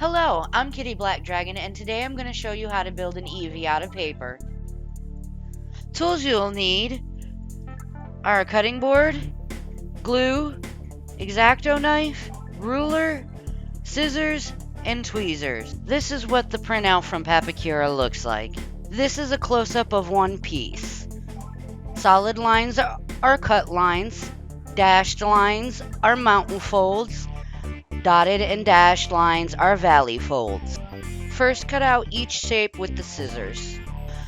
Hello, I'm Kitty Black Dragon, and today I'm going to show you how to build an Eevee out of paper. Tools you'll need are a cutting board, glue, exacto knife, ruler, scissors, and tweezers. This is what the printout from Papakura looks like. This is a close-up of one piece. Solid lines are cut lines, dashed lines are mountain folds, dotted and dashed lines are valley folds. First, cut out each shape with the scissors.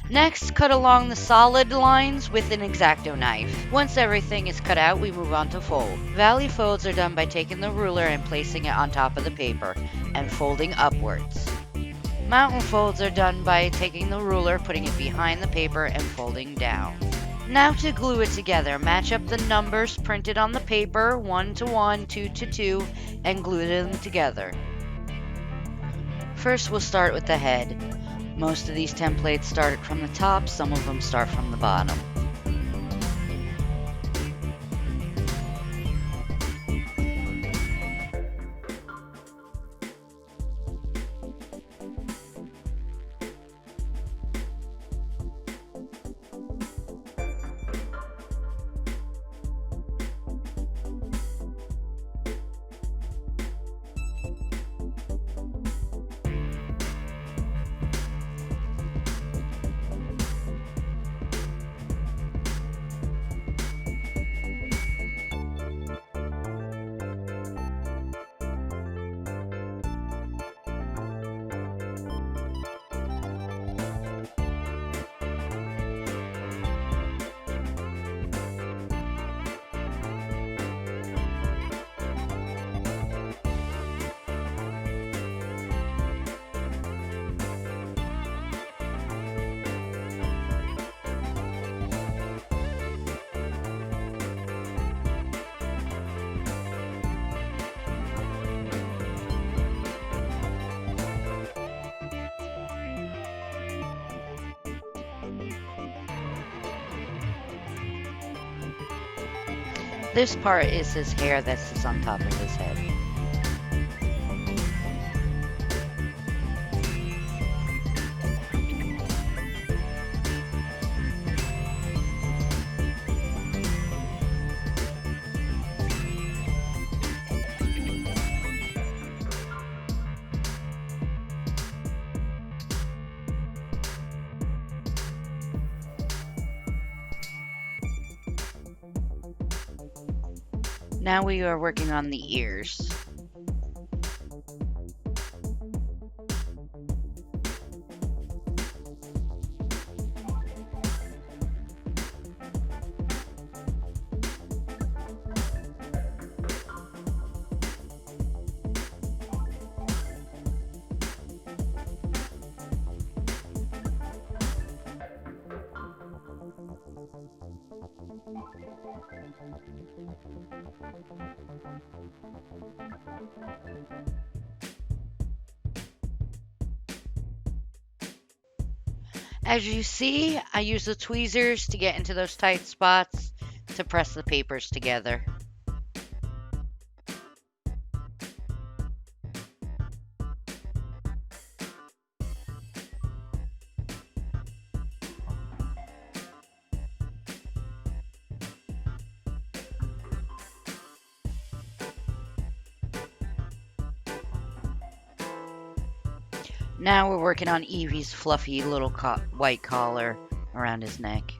Next, cut along the solid lines with an exacto knife. Once everything is cut out, we move on to fold. Valley folds are done by taking the ruler and placing it on top of the paper and folding upwards. Mountain folds are done by taking the ruler, putting it behind the paper, and folding down. Now to glue it together, match up the numbers printed on the paper, 1 to 1, 2 to 2, and glue them together. First, we'll start with the head. Most of these templates start from the top, some of them start from the bottom. This part is his hair that sits on top of his head. Now we are working on the ears. As you see, I use the tweezers to get into those tight spots to press the papers together. Now we're working on Eevee's fluffy little white collar around his neck.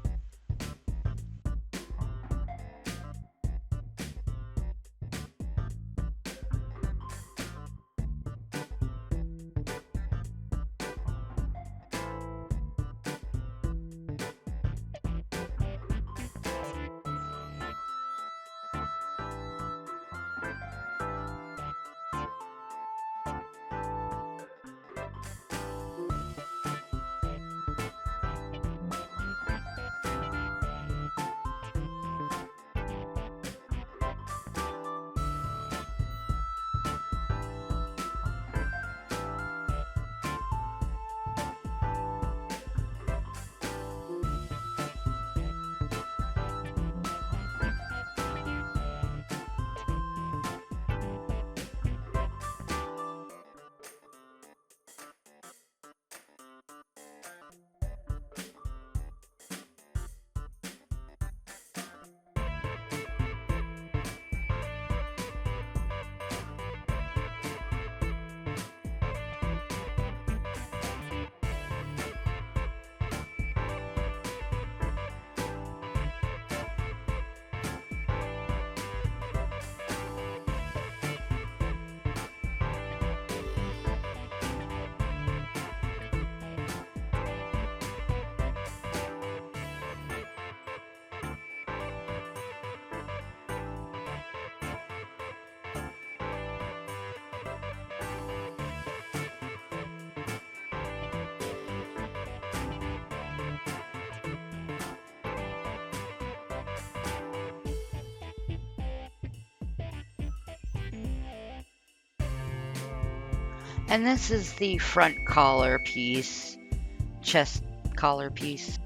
And this is the front collar piece, chest collar piece.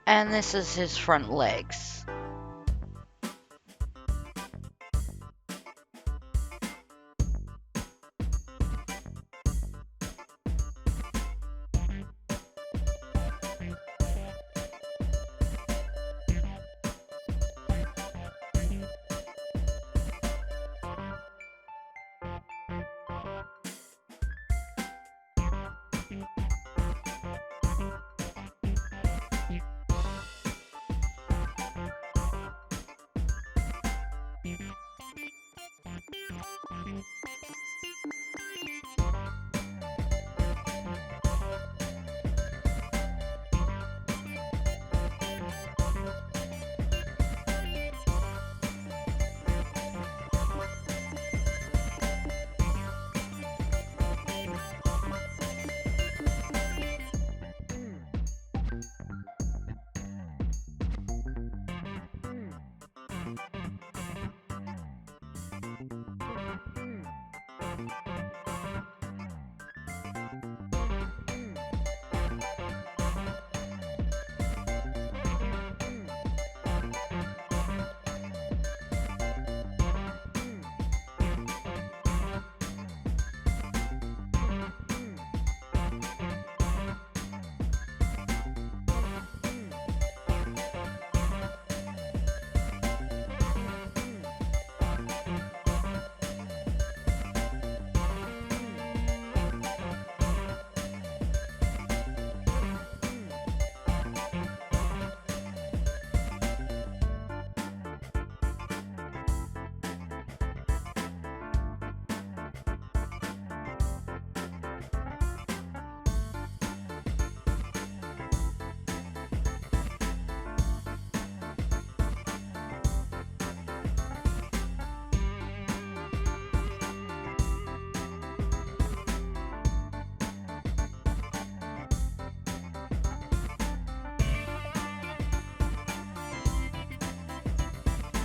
And this is his front legs.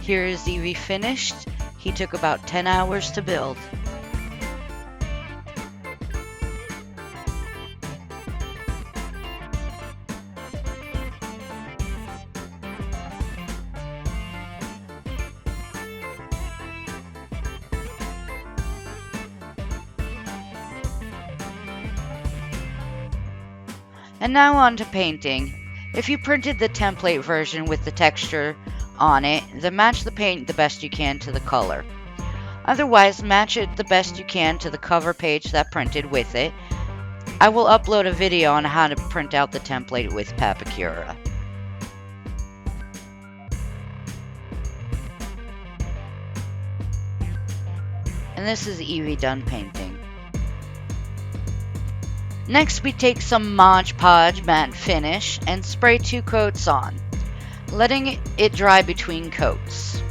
Here is Evee finished. He took about 10 hours to build. And now on to painting. If you printed the template version with the texture on it, then match the paint the best you can to the color. Otherwise, match it the best you can to the cover page that printed with it. I will upload a video on how to print out the template with Papakura. And this is Evee done painting. Next, we take some Mod Podge matte finish and spray 2 coats on, letting it dry between coats.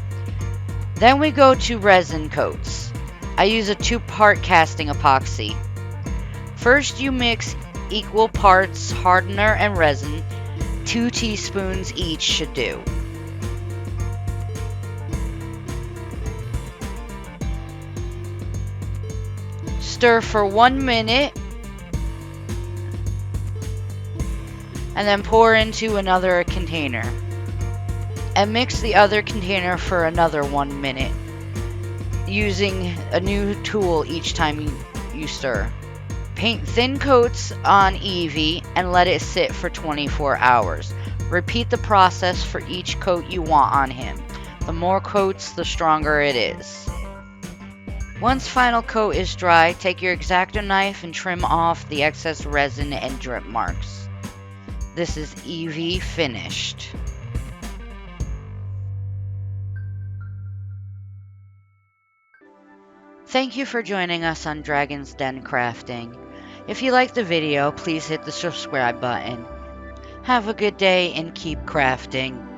Then we go to resin coats. I use a 2-part casting epoxy. First, you mix equal parts hardener and resin, 2 teaspoons each should do. Stir for 1 minute and then pour into another container. And mix the other container for another 1 minute, using a new tool each time you stir. Paint thin coats on Eevee and let it sit for 24 hours. Repeat the process for each coat you want on him. The more coats, the stronger it is. Once final coat is dry, take your exacto knife and trim off the excess resin and drip marks. This is Evee finished. Thank you for joining us on Dragon's Den Crafting. If you liked the video, please hit the subscribe button. Have a good day and keep crafting.